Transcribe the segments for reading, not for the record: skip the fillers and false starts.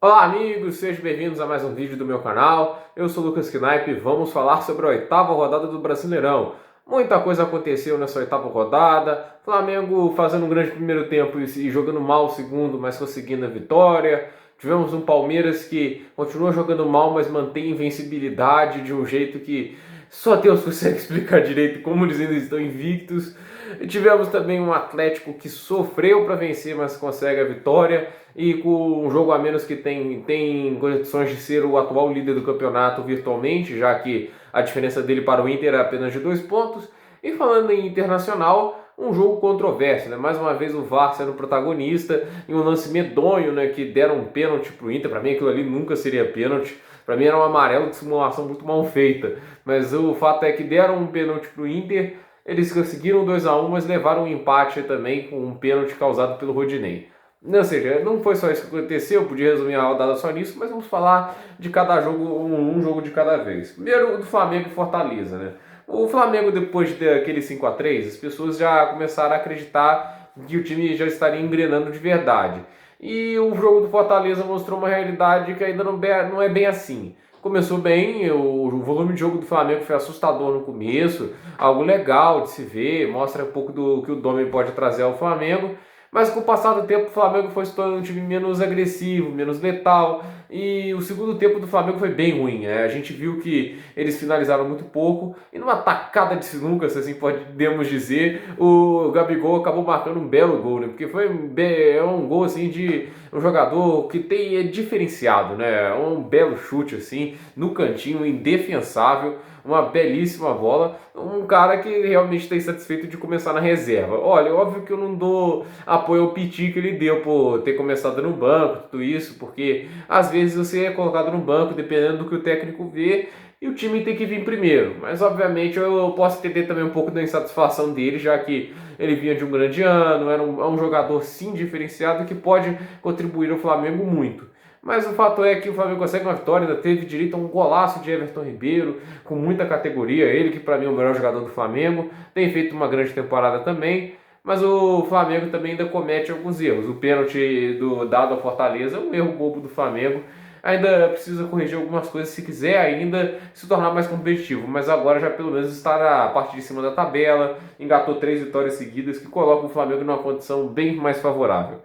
Olá amigos, sejam bem-vindos a mais um vídeo do meu canal. Eu sou o Lucas Knaip e vamos falar sobre a oitava rodada do Brasileirão. Muita coisa aconteceu nessa oitava rodada, Flamengo fazendo um grande primeiro tempo e jogando mal o segundo, mas conseguindo a vitória. Tivemos um Palmeiras que continua jogando mal, mas mantém invencibilidade de um jeito que só Deus consegue explicar direito como eles ainda estão invictos. E tivemos também um Atlético que sofreu para vencer, mas consegue a vitória. E com um jogo a menos que tem condições de ser o atual líder do campeonato virtualmente, já que a diferença dele para o Inter é apenas de 2 pontos. E falando em internacional, um jogo controverso, né? Mais uma vez o VAR sendo protagonista em um lance medonho, né? Que deram um pênalti para o Inter. Para mim aquilo ali nunca seria pênalti. Para mim era um amarelo de simulação muito mal feita. Mas o fato é que deram um pênalti para o Inter. Eles conseguiram 2-1, mas levaram um empate também com um pênalti causado pelo Rodinei. Ou seja, não foi só isso que aconteceu, eu podia resumir a rodada só nisso, mas vamos falar de cada jogo, um jogo de cada vez. Primeiro, do Flamengo e Fortaleza, né? O Flamengo, depois daquele 5-3, as pessoas já começaram a acreditar que o time já estaria engrenando de verdade. E o jogo do Fortaleza mostrou uma realidade que ainda não é bem assim. Começou bem, o volume de jogo do Flamengo foi assustador no começo, algo legal de se ver, mostra um pouco do que o Domi pode trazer ao Flamengo. Mas com o passar do tempo, o Flamengo foi se tornando um time menos agressivo, menos letal. E o segundo tempo do Flamengo foi bem ruim, né? A gente viu que eles finalizaram muito pouco. E numa tacada de sinuca, se assim podemos dizer, o Gabigol acabou marcando um belo gol, né? Porque é um gol assim de um jogador que é diferenciado, né? Um belo chute assim, no cantinho, indefensável. Uma belíssima bola, um cara que realmente está insatisfeito de começar na reserva. Olha, óbvio que eu não dou apoio ao piti que ele deu por ter começado no banco, tudo isso, porque às vezes você é colocado no banco dependendo do que o técnico vê e o time tem que vir primeiro. Mas obviamente eu posso entender também um pouco da insatisfação dele, já que ele vinha de um grande ano, é um jogador sim diferenciado que pode contribuir ao Flamengo muito. Mas o fato é que o Flamengo consegue uma vitória, ainda teve direito a um golaço de Everton Ribeiro, com muita categoria. Ele, que para mim é o melhor jogador do Flamengo, tem feito uma grande temporada também. Mas o Flamengo também ainda comete alguns erros. O pênalti dado ao Fortaleza é um erro bobo do Flamengo. Ainda precisa corrigir algumas coisas se quiser ainda se tornar mais competitivo. Mas agora já pelo menos está na parte de cima da tabela, engatou 3 vitórias seguidas que colocam o Flamengo numa condição bem mais favorável.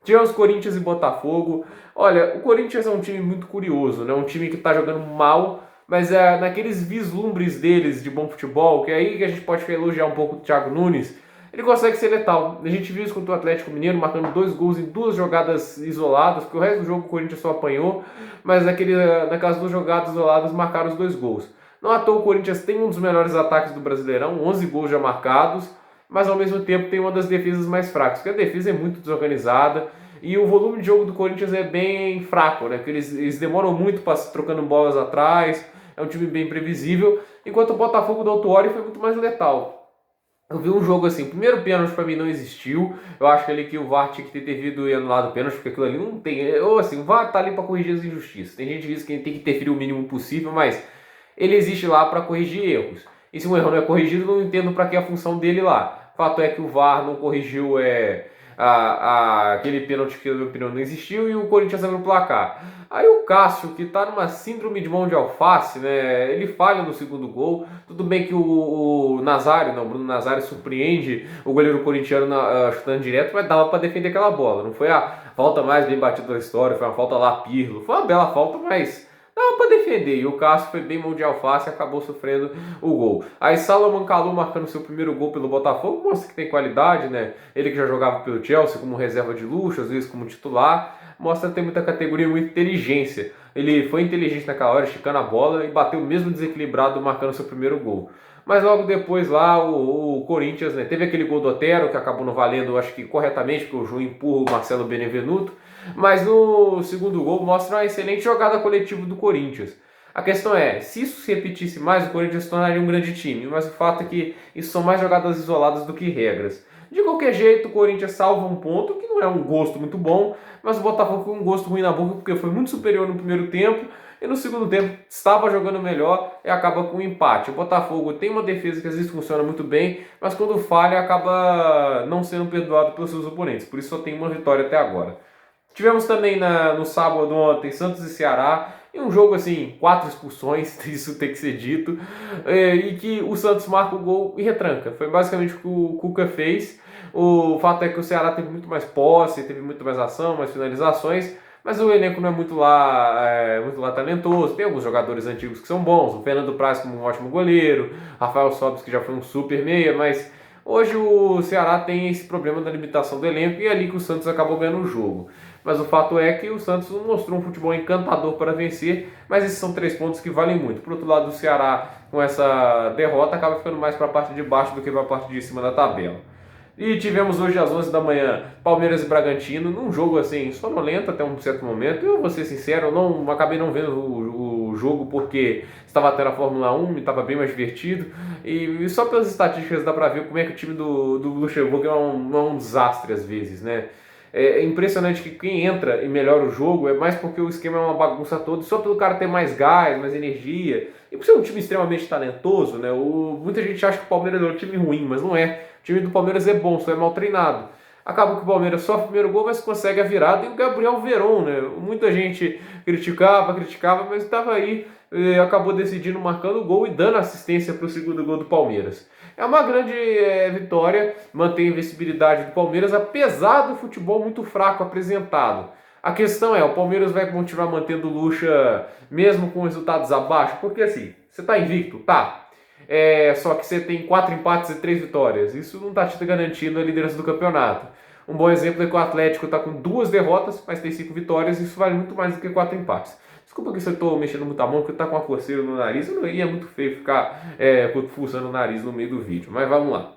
Tivemos Corinthians e Botafogo. Olha, o Corinthians é um time muito curioso, né? Um time que está jogando mal, mas é naqueles vislumbres deles de bom futebol, que é aí que a gente pode elogiar um pouco o Thiago Nunes, ele consegue ser letal. A gente viu isso contra o Atlético Mineiro, marcando 2 gols em 2 jogadas isoladas, porque o resto do jogo o Corinthians só apanhou, mas naquelas 2 jogadas isoladas marcaram os 2 gols. Não à toa o Corinthians tem um dos melhores ataques do Brasileirão, 11 gols já marcados, mas ao mesmo tempo tem uma das defesas mais fracas, porque a defesa é muito desorganizada e o volume de jogo do Corinthians é bem fraco, né? Porque eles demoram muito para se trocando bolas atrás, é um time bem previsível, enquanto o Botafogo do Autuori foi muito mais letal. Eu vi um jogo assim, o primeiro pênalti pra mim não existiu. Eu acho que ali que o VAR tinha que ter vindo e anulado o pênalti, porque aquilo ali não tem. Ou assim, o VAR tá ali pra corrigir as injustiças. Tem gente que diz que tem que interferir o mínimo possível, mas ele existe lá pra corrigir erros. E se um erro não é corrigido, eu não entendo pra que a função dele lá. Fato é que o VAR não corrigiu aquele pênalti que, na minha opinião, não existiu e o Corinthians abriu o placar. Aí o Cássio, que tá numa síndrome de mão de alface, né? Ele falha no segundo gol. Tudo bem que o Nazário, não, o Bruno Nazário surpreende o goleiro corintiano chutando direto, mas dava para defender aquela bola. Não foi a falta mais bem batida da história, foi uma falta lá Pirlo. Foi uma bela falta, mas dava para defender. E o Cássio foi bem mão de alface e acabou sofrendo o gol. Aí Salomão Kalou marcando seu primeiro gol pelo Botafogo, mostra que tem qualidade, né? Ele que já jogava pelo Chelsea como reserva de luxo, às vezes como titular, mostra ter muita categoria e muita inteligência. Ele foi inteligente naquela hora, esticando a bola e bateu mesmo desequilibrado, marcando seu primeiro gol. Mas logo depois lá o Corinthians, né, teve aquele gol do Otero que acabou não valendo, acho que corretamente, porque o Ju empurra o Marcelo Benevenuto. Mas no segundo gol mostra uma excelente jogada coletiva do Corinthians. A questão é, se isso se repetisse mais, o Corinthians se tornaria um grande time, mas o fato é que isso são mais jogadas isoladas do que regras. De qualquer jeito, o Corinthians salva um ponto, que não é um gosto muito bom, mas o Botafogo com um gosto ruim na boca, porque foi muito superior no primeiro tempo, e no segundo tempo estava jogando melhor e acaba com um empate. O Botafogo tem uma defesa que às vezes funciona muito bem, mas quando falha acaba não sendo perdoado pelos seus oponentes, por isso só tem uma vitória até agora. Tivemos também no sábado ontem Santos e Ceará, e um jogo assim, 4 expulsões, isso tem que ser dito, e que o Santos marca o gol e retranca. Foi basicamente o que o Cuca fez. O fato é que o Ceará teve muito mais posse, teve muito mais ação, mais finalizações, mas o elenco não é muito lá talentoso. Tem alguns jogadores antigos que são bons, o Fernando Praz como um ótimo goleiro, Rafael Sobis que já foi um super meia, mas hoje o Ceará tem esse problema da limitação do elenco e é ali que o Santos acabou ganhando o jogo. Mas o fato é que o Santos não mostrou um futebol encantador para vencer, mas esses são 3 pontos que valem muito. Por outro lado, o Ceará, com essa derrota, acaba ficando mais para a parte de baixo do que para a parte de cima da tabela. E tivemos hoje às 11 da manhã Palmeiras e Bragantino, num jogo assim, sonolento até um certo momento. Eu vou ser sincero, eu acabei não vendo o jogo porque estava tendo a Fórmula 1 e estava bem mais divertido. E só pelas estatísticas dá pra ver como é que o time do Luxemburgo é um desastre às vezes, né? É impressionante que quem entra e melhora o jogo é mais porque o esquema é uma bagunça toda, só pelo cara ter mais gás, mais energia. E por ser um time extremamente talentoso, né? Muita gente acha que o Palmeiras é um time ruim, mas não é. O time do Palmeiras é bom, só é mal treinado. Acaba que o Palmeiras sofre o primeiro gol, mas consegue a virada. E o Gabriel Veron, né? Muita gente criticava, mas estava aí, acabou decidindo marcando o gol e dando assistência para o segundo gol do Palmeiras. É uma grande vitória, mantém a invencibilidade do Palmeiras, apesar do futebol muito fraco apresentado. A questão é, o Palmeiras vai continuar mantendo o Lucha mesmo com resultados abaixo? Porque assim, você está invicto? Tá. Só que você tem 4 empates e 3 vitórias. Isso não está te garantindo a liderança do campeonato. Um bom exemplo é que o Atlético está com 2 derrotas, mas tem 5 vitórias. Isso vale muito mais do que 4 empates. Desculpa que eu estou mexendo muito a mão, porque está com uma coceira no nariz. Não ia muito feio ficar fuçando o nariz no meio do vídeo. Mas vamos lá.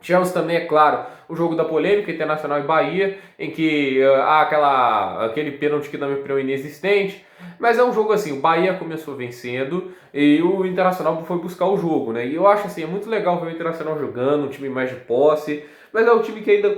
Tivemos também, é claro, o jogo da polêmica, Internacional e Bahia, em que há aquele pênalti que na minha opinião é inexistente, mas é um jogo assim, o Bahia começou vencendo e o Internacional foi buscar o jogo, né? E eu acho assim, é muito legal ver o Internacional jogando, um time mais de posse, mas é um time que ainda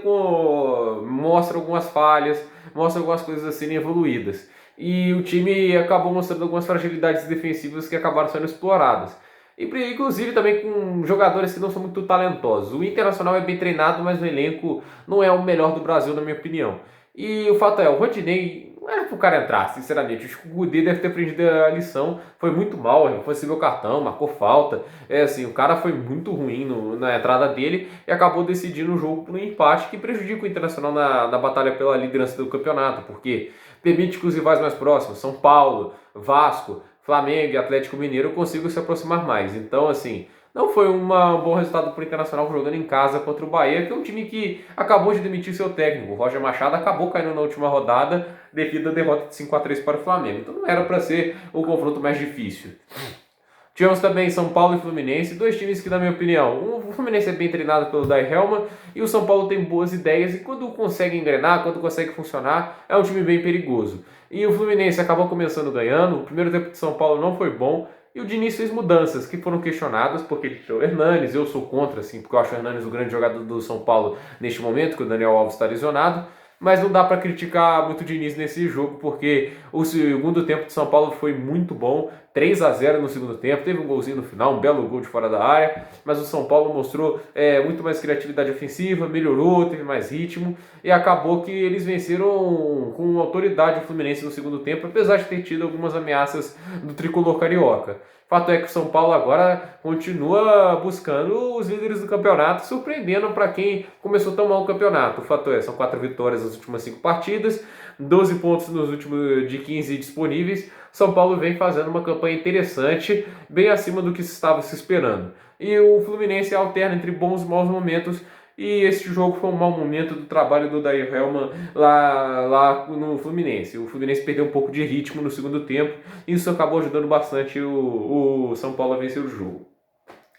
mostra algumas falhas, mostra algumas coisas a serem evoluídas. E o time acabou mostrando algumas fragilidades defensivas que acabaram sendo exploradas. Inclusive também com jogadores que não são muito talentosos. O Internacional é bem treinado, mas o elenco não é o melhor do Brasil, na minha opinião. E o fato é, o Rodinei não era pro cara entrar, sinceramente. Acho que o Kudê deve ter aprendido a lição. Foi muito mal, recebeu o cartão, marcou falta. O cara foi muito ruim na entrada dele e acabou decidindo o jogo por um empate que prejudica o Internacional na batalha pela liderança do campeonato, porque permite que os rivais mais próximos, São Paulo, Vasco, Flamengo e Atlético Mineiro, consigam se aproximar mais. Então, assim, não foi um bom resultado para o Internacional jogando em casa contra o Bahia, que é um time que acabou de demitir seu técnico. O Roger Machado acabou caindo na última rodada devido à derrota de 5-3 para o Flamengo. Então não era para ser o confronto mais difícil. Tivemos também São Paulo e Fluminense, 2 times que, na minha opinião, o Fluminense é bem treinado pelo Daí Helman e o São Paulo tem boas ideias e quando consegue engrenar, quando consegue funcionar, é um time bem perigoso. E o Fluminense acabou começando ganhando, o primeiro tempo de São Paulo não foi bom e o Diniz fez mudanças que foram questionadas porque ele tirou o Hernanes, eu sou contra, assim, porque eu acho o Hernanes o grande jogador do São Paulo neste momento, que o Daniel Alves está lesionado. Mas não dá para criticar muito o Diniz nesse jogo, porque o segundo tempo de São Paulo foi muito bom, 3-0 no segundo tempo, teve um golzinho no final, um belo gol de fora da área, mas o São Paulo mostrou muito mais criatividade ofensiva, melhorou, teve mais ritmo, e acabou que eles venceram com autoridade o Fluminense no segundo tempo, apesar de ter tido algumas ameaças do tricolor carioca. Fato é que o São Paulo agora continua buscando os líderes do campeonato, surpreendendo para quem começou tão mal o campeonato. O fato é, são 4 vitórias nas últimas 5 partidas, 12 pontos nos últimos de 15 disponíveis. São Paulo vem fazendo uma campanha interessante, bem acima do que se estava se esperando. E o Fluminense alterna entre bons e maus momentos, e este jogo foi um mau momento do trabalho do Daí Helman lá no Fluminense. O Fluminense perdeu um pouco de ritmo no segundo tempo e isso acabou ajudando bastante o São Paulo a vencer o jogo.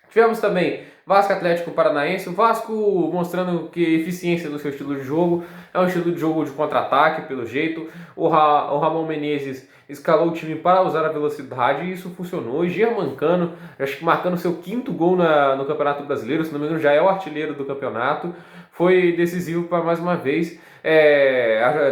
Tivemos também Vasco Atlético Paranaense, o Vasco mostrando que eficiência no seu estilo de jogo, é um estilo de jogo de contra-ataque, pelo jeito. O Ramon Menezes escalou o time para usar a velocidade e isso funcionou. E Germancano, acho que marcando seu 5º gol no Campeonato Brasileiro, se não me engano já é o artilheiro do campeonato, foi decisivo para mais uma vez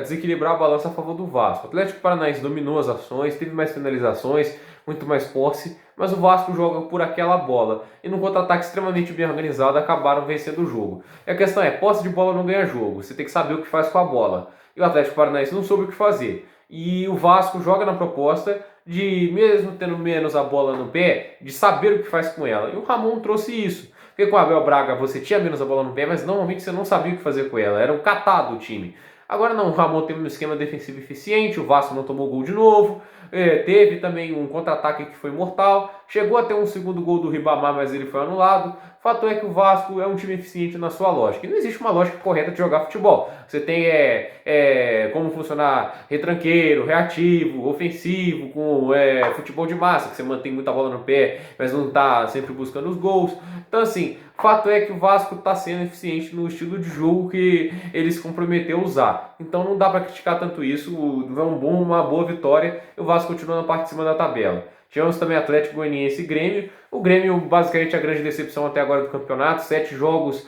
desequilibrar a balança a favor do Vasco. O Atlético Paranaense dominou as ações, teve mais finalizações, muito mais posse, mas o Vasco joga por aquela bola e num contra-ataque extremamente bem organizado acabaram vencendo o jogo. E a questão é, posse de bola não ganha jogo, você tem que saber o que faz com a bola. E o Atlético Paranaense não soube o que fazer. E o Vasco joga na proposta de, mesmo tendo menos a bola no pé, de saber o que faz com ela. E o Ramon trouxe isso. Porque com o Abel Braga você tinha menos a bola no pé, mas normalmente você não sabia o que fazer com ela. Era um catado o time. Agora não, o Ramon teve um esquema defensivo eficiente, o Vasco não tomou gol de novo. Teve também um contra-ataque que foi mortal. Chegou a ter um segundo gol do Ribamar, mas ele foi anulado. Fato é que o Vasco é um time eficiente na sua lógica. E não existe uma lógica correta de jogar futebol. Você tem como funcionar retranqueiro, reativo, ofensivo, com futebol de massa, que você mantém muita bola no pé, mas não está sempre buscando os gols. Então, assim, fato é que o Vasco está sendo eficiente no estilo de jogo que ele se comprometeu a usar. Então não dá para criticar tanto isso. Uma boa vitória. E o Vasco continua na parte de cima da tabela. Tivemos também Atlético Goianiense e Grêmio. O Grêmio, basicamente, a grande decepção até agora do campeonato. 7 jogos,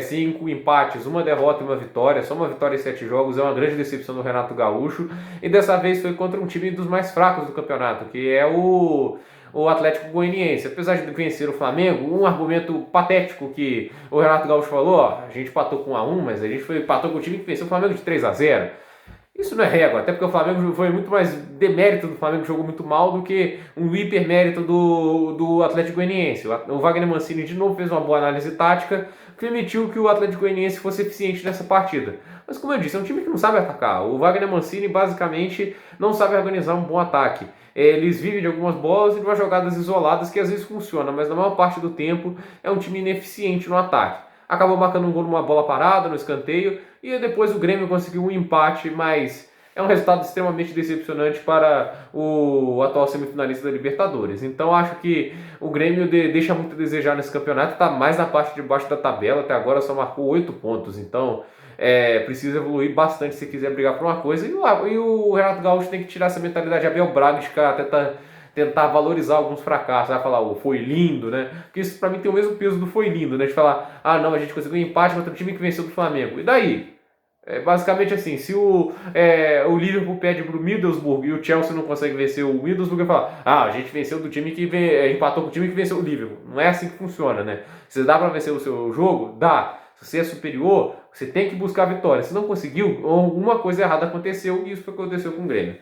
5 empates, uma derrota e uma vitória. Só uma vitória em 7 jogos. É uma grande decepção do Renato Gaúcho. E dessa vez foi contra um time dos mais fracos do campeonato, que é o Atlético Goianiense. Apesar de vencer o Flamengo, um argumento patético que o Renato Gaúcho falou, a gente empatou com 1-1, mas a gente empatou com o time que venceu o Flamengo de 3-0. Isso não é régua, até porque o Flamengo foi muito mais demérito do Flamengo, jogou muito mal, do que um hipermérito do Atlético Goianiense. O Wagner Mancini de novo fez uma boa análise tática, permitiu que o Atlético Goianiense fosse eficiente nessa partida. Mas como eu disse, é um time que não sabe atacar. O Wagner Mancini basicamente não sabe organizar um bom ataque. Eles vivem de algumas bolas e de umas jogadas isoladas que às vezes funcionam, mas na maior parte do tempo é um time ineficiente no ataque. Acabou marcando um gol numa bola parada, no escanteio, e depois o Grêmio conseguiu um empate, mas é um resultado extremamente decepcionante para o atual semifinalista da Libertadores. Então acho que o Grêmio deixa muito a desejar nesse campeonato, está mais na parte de baixo da tabela, até agora só marcou 8 pontos, então precisa evoluir bastante se quiser brigar por uma coisa, e o Renato Gaúcho tem que tirar essa mentalidade de Abel Braga, de ficar tentar valorizar alguns fracassos, vai falar, foi lindo, né? Porque isso pra mim tem o mesmo peso do foi lindo, né? De falar, não, a gente conseguiu um empate contra o time que venceu do Flamengo. E daí? Basicamente assim, se o Liverpool perde pro Middlesbrough e o Chelsea não consegue vencer o Middlesbrough, vai falar, a gente venceu do time que empatou com o time que venceu o Liverpool. Não é assim que funciona, né? Se dá pra vencer o seu jogo, dá. Se você é superior, você tem que buscar a vitória. Se não conseguiu, alguma coisa errada aconteceu, e isso foi o que aconteceu com o Grêmio.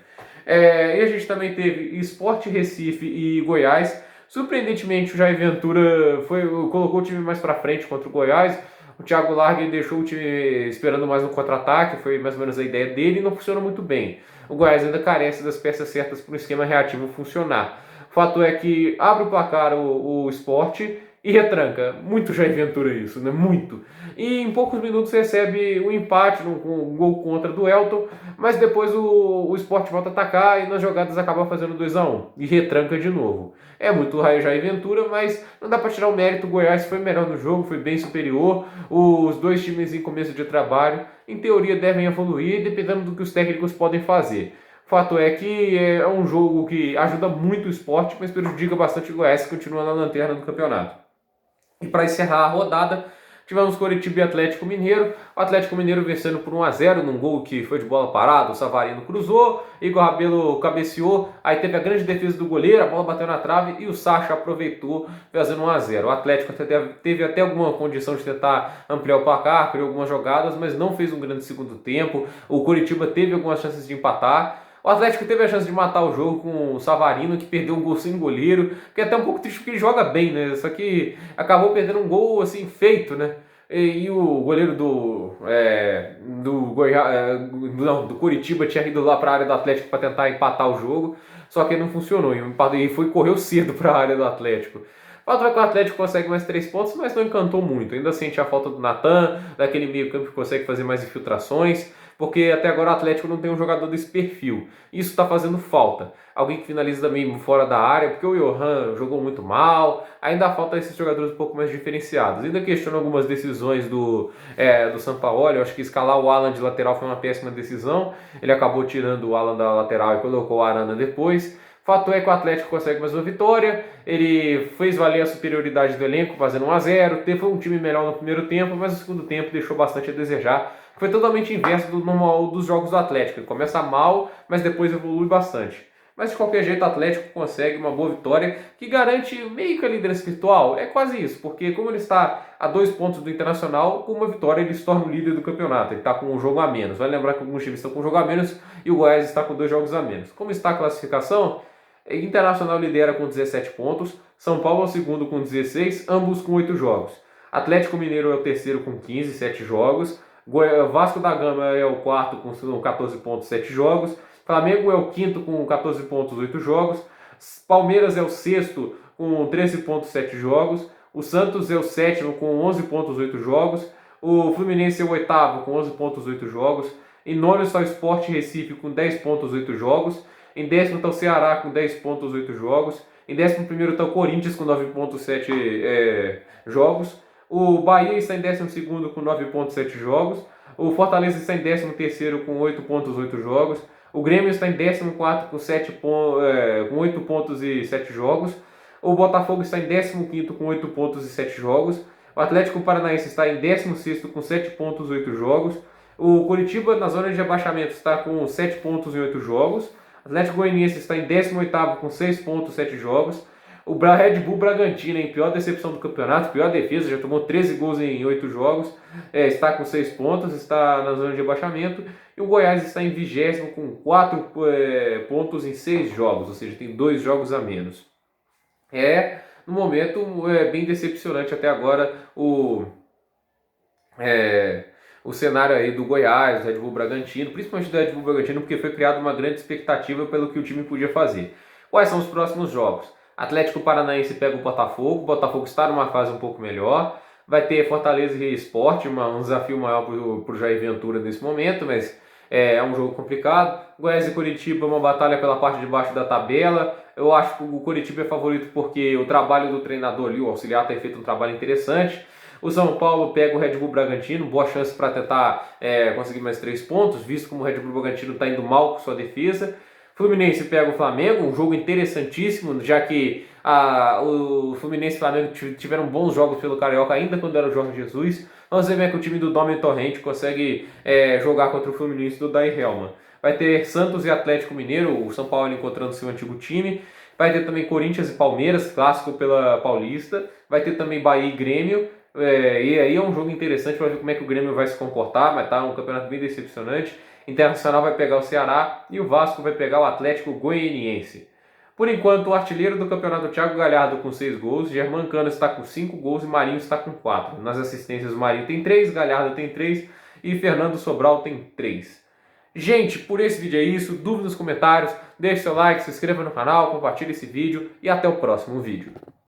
E a gente também teve Sport Recife e Goiás. Surpreendentemente, o Jair Ventura colocou o time mais para frente contra o Goiás. O Thiago Largue deixou o time esperando mais no contra-ataque, foi mais ou menos a ideia dele, e não funcionou muito bem. O Goiás ainda carece das peças certas para o esquema reativo funcionar. O fato é que abre o placar o Sport e retranca. Muito Jair Ventura isso, né? Muito. E em poucos minutos recebe um empate, um gol contra do Elton, mas depois o Sport volta a atacar e nas jogadas acaba fazendo 2-1 e retranca de novo. É muito Jair Ventura, mas não dá para tirar o mérito. O Goiás foi melhor no jogo, foi bem superior. Os dois times em começo de trabalho, em teoria, devem evoluir, dependendo do que os técnicos podem fazer. O fato é que é um jogo que ajuda muito o Sport, mas prejudica bastante o Goiás, que continua na lanterna do campeonato. E para encerrar a rodada, tivemos Coritiba e Atlético Mineiro. O Atlético Mineiro vencendo por 1-0 num gol que foi de bola parada, o Savarino cruzou, Igor Rabelo cabeceou, aí teve a grande defesa do goleiro, a bola bateu na trave e o Sacha aproveitou, fazendo 1-0. O Atlético teve até alguma condição de tentar ampliar o placar, criou algumas jogadas, mas não fez um grande segundo tempo. O Coritiba teve algumas chances de empatar. O Atlético teve a chance de matar o jogo com o Savarino, que perdeu um gol sem goleiro, que é até um pouco triste porque ele joga bem, né? Só que acabou perdendo um gol assim feito, né? E o goleiro do Coritiba tinha ido lá para a área do Atlético para tentar empatar o jogo, só que não funcionou, e correu cedo para a área do Atlético. O fato é que o Atlético consegue mais 3 pontos, mas não encantou muito. Ainda sente a falta do Natan, daquele meio campo que consegue fazer mais infiltrações, porque até agora o Atlético não tem um jogador desse perfil. Isso está fazendo falta. Alguém que finaliza também fora da área, porque o Johan jogou muito mal. Ainda falta esses jogadores um pouco mais diferenciados. Ainda questiono algumas decisões do Sampaoli. Eu acho que escalar o Alan de lateral foi uma péssima decisão. Ele acabou tirando o Alan da lateral e colocou o Arana depois. Fato é que o Atlético consegue mais uma vitória, ele fez valer a superioridade do elenco, fazendo 1-0, teve um time melhor no primeiro tempo, mas no segundo tempo deixou bastante a desejar. Foi totalmente inverso do normal dos jogos do Atlético, ele começa mal, mas depois evolui bastante. mas de qualquer jeito o Atlético consegue uma boa vitória que garante meio que a liderança virtual. É quase isso, porque como ele está a 2 pontos do Internacional, com uma vitória ele se torna o líder do campeonato. Ele está com um jogo a menos. Vai lembrar que alguns times estão com um jogo a menos e o Goiás está com 2 jogos a menos. Como está a classificação? Internacional lidera com 17 pontos, São Paulo é o segundo com 16, ambos com 8 jogos. Atlético Mineiro é o terceiro com 15, 7 jogos. Vasco da Gama é o quarto com 14 pontos, 7 jogos. Flamengo é o quinto com 14 pontos, 8 jogos. Palmeiras é o sexto com 13 pontos, 7 jogos. O Santos é o sétimo com 11 pontos, 8 jogos. O Fluminense é o oitavo com 11 pontos, 8 jogos. Em nono está o Sport Recife com 10 pontos, 8 jogos. Em décimo está o Ceará com 10 pontos, 8 jogos. Em décimo primeiro está o Corinthians com 9 pontos, 7 jogos. O Bahia está em 12º com 9,7 jogos. O Fortaleza está em 13º com 8 pontos, 8 jogos. O Grêmio está em 14º com 8 pontos e 7 jogos. O Botafogo está em 15º com 8 pontos e 7 jogos. O Atlético Paranaense está em 16º com 7 pontos e 8 jogos. O Coritiba, na zona de abaixamento, está com 7 pontos em 8 jogos. O Atlético Goianiense está em 18º com 6 pontos e 7 jogos. O Red Bull Bragantino, em pior decepção do campeonato, pior defesa, já tomou 13 gols em 8 jogos, está com 6 pontos, está na zona de abaixamento. E o Goiás está em 20º com 4 pontos em 6 jogos, ou seja, tem 2 jogos a menos. No momento, bem decepcionante até agora o cenário aí do Goiás, do Red Bull Bragantino, principalmente do Red Bull Bragantino, porque foi criada uma grande expectativa pelo que o time podia fazer. Quais são os próximos jogos? Atlético Paranaense pega o Botafogo está numa fase um pouco melhor, vai ter Fortaleza e Sport, um desafio maior para o Jair Ventura nesse momento, mas é um jogo complicado. Goiás e Coritiba, uma batalha pela parte de baixo da tabela. Eu acho que o Coritiba é favorito porque o trabalho do treinador ali, o auxiliar, tem feito um trabalho interessante. O São Paulo pega o Red Bull Bragantino, boa chance para tentar conseguir mais 3 pontos, visto como o Red Bull Bragantino está indo mal com sua defesa. Fluminense pega o Flamengo, um jogo interessantíssimo, já que o Fluminense e o Flamengo tiveram bons jogos pelo Carioca ainda quando era o Jorge Jesus. Vamos ver como é que o time do Domen Torrente consegue jogar contra o Fluminense do Daí Helman. Vai ter Santos e Atlético Mineiro, o São Paulo encontrando seu antigo time. Vai ter também Corinthians e Palmeiras, clássico pela Paulista. Vai ter também Bahia e Grêmio. E aí é um jogo interessante para ver como é que o Grêmio vai se comportar, mas tá um campeonato bem decepcionante. Internacional vai pegar o Ceará e o Vasco vai pegar o Atlético Goianiense. Por enquanto, o artilheiro do campeonato, Thiago Galhardo, com 6 gols, Germancano está com 5 gols e Marinho está com 4. Nas assistências, o Marinho tem 3, Galhardo tem 3 e Fernando Sobral tem 3. Gente, por esse vídeo é isso. Dúvidas nos comentários, deixe seu like, se inscreva no canal, compartilhe esse vídeo e até o próximo vídeo.